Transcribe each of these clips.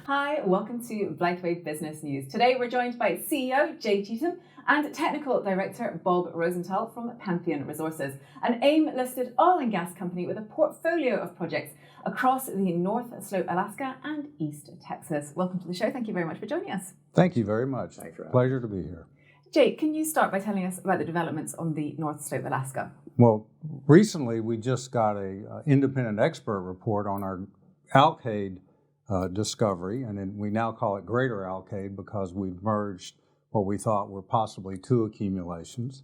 Hi, welcome to Belgravia Business News. Today we're joined by CEO Jay Cheatham and Technical Director Bob Rosental from Pantheon Resources, an AIM-listed oil and gas company with a portfolio of projects across the North Slope, Alaska and East Texas. Welcome to the show. Thank you very much for joining us. Thank you very much. Pleasure to be here. Jay, can you start by telling us about the developments on the North Slope, Alaska? Well, recently we just got a independent expert report on our Alkaid discovery, and we now call it Greater Alkaid because we've merged what we thought were possibly two accumulations.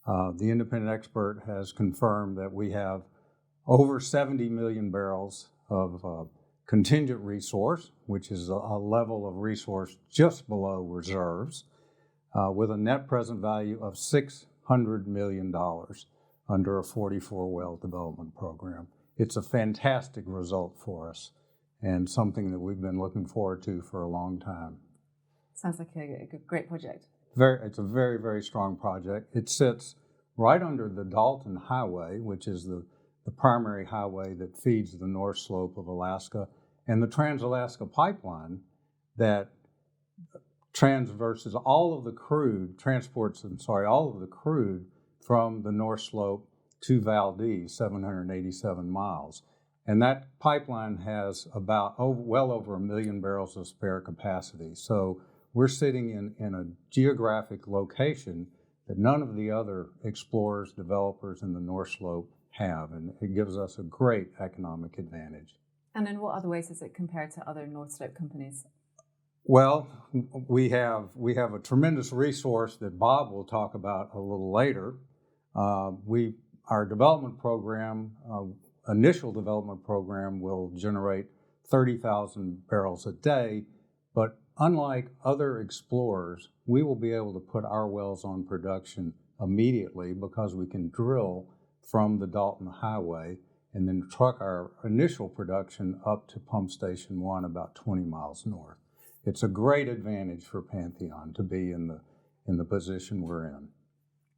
The independent expert has confirmed that we have over 70 million barrels of contingent resource, which is a level of resource just below reserves, with a net present value of $600 million under a 44-well development program. It's a fantastic result for us and something that we've been looking forward to for a long time. Sounds like a great project. It's a very, very strong project. It sits right under the Dalton Highway, which is the primary highway that feeds the North Slope of Alaska, and the Trans-Alaska Pipeline that transports all of the crude from the North Slope to Valdez, 787 miles. And that pipeline has well over 1 million barrels of spare capacity. So we're sitting in a geographic location that none of the other explorers, developers in the North Slope have, and it gives us a great economic advantage. And in what other ways does it compare to other North Slope companies? Well, we have a tremendous resource that Bob will talk about a little later. Our development program, initial development program, will generate 30,000 barrels a day, but unlike other explorers, we will be able to put our wells on production immediately because we can drill from the Dalton Highway and then truck our initial production up to Pump Station 1 about 20 miles north. It's a great advantage for Pantheon to be in the position we're in.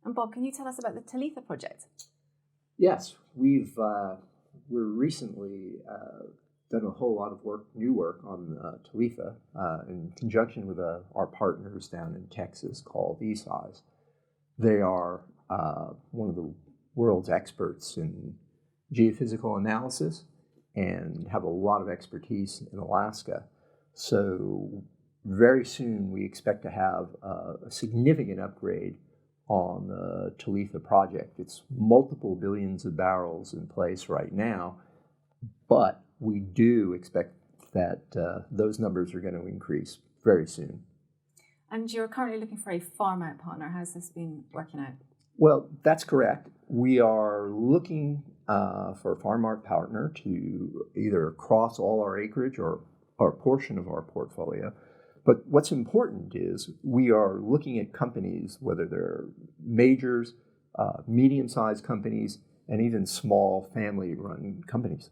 And Bob, can you tell us about the Talitha Project? Yes, we're recently done a whole lot of new work on Talitha in conjunction with our partners down in Texas called ESAs. They are one of the world's experts in geophysical analysis and have a lot of expertise in Alaska. So very soon we expect to have a significant upgrade on the Talitha project. It's multiple billions of barrels in place right now, but we do expect that those numbers are going to increase very soon. And you're currently looking for a Farmout Partner. How's this been working out? Well, that's correct. We are looking for a Farmout Partner to either cross all our acreage or a portion of our portfolio. But what's important is we are looking at companies, whether they're majors, medium-sized companies, and even small family-run companies.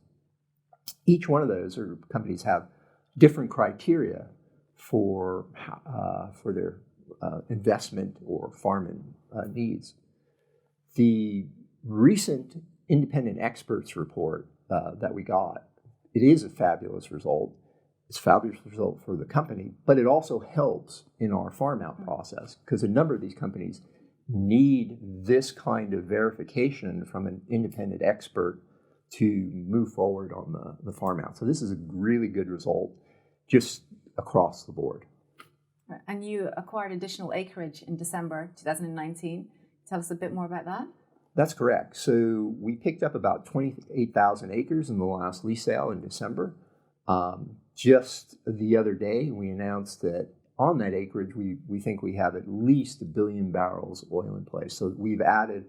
Each one of those companies have different criteria for their investment or farming needs. The recent independent experts report that we got, it is a fabulous result. It's a fabulous result for the company, but it also helps in our farm-out process because a number of these companies need this kind of verification from an independent expert to move forward on the farm-out. So this is a really good result just across the board. And you acquired additional acreage in December 2019. Tell us a bit more about that. That's correct. So we picked up about 28,000 acres in the last lease sale in December. Just the other day, we announced that on that acreage, we think we have at least 1 billion barrels oil in place. So we've added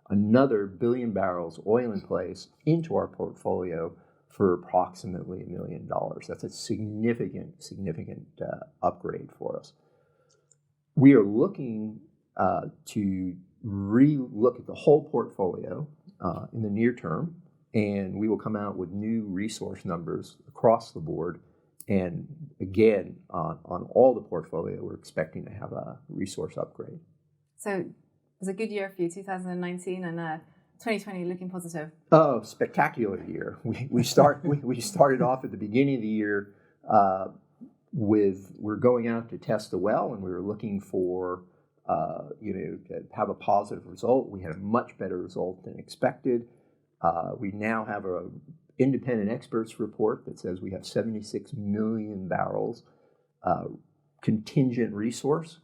another 1 billion barrels oil in place into our portfolio for approximately $1 million. That's a significant upgrade for us. We are looking to re-look at the whole portfolio in the near term, and we will come out with new resource numbers across the board. And again, on all the portfolio, we're expecting to have a resource upgrade. So it was a good year for you, 2019, and 2020 looking positive. Oh, spectacular year. We started off at the beginning of the year we're going out to test the well, and we were looking for to have a positive result. We had a much better result than expected. We now have a independent experts report that says we have 76 million barrels contingent resource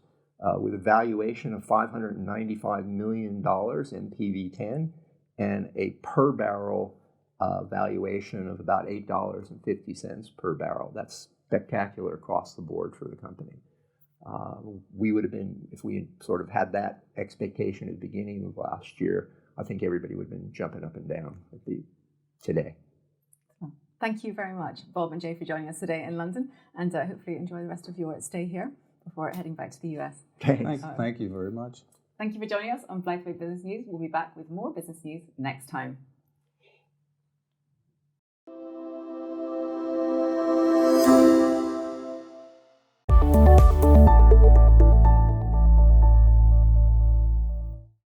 with a valuation of $595 million NPV10 and a per barrel valuation of about $8.50 per barrel. That's spectacular across the board for the company. We would have been, if we had sort of had that expectation at the beginning of last year, I think everybody would have been jumping up and down today. Thank you very much, Bob and Jay, for joining us today in London, and hopefully enjoy the rest of your stay here before heading back to the US. Thank you very much. Thank you for joining us on Blytheway Business News. We'll be back with more business news next time.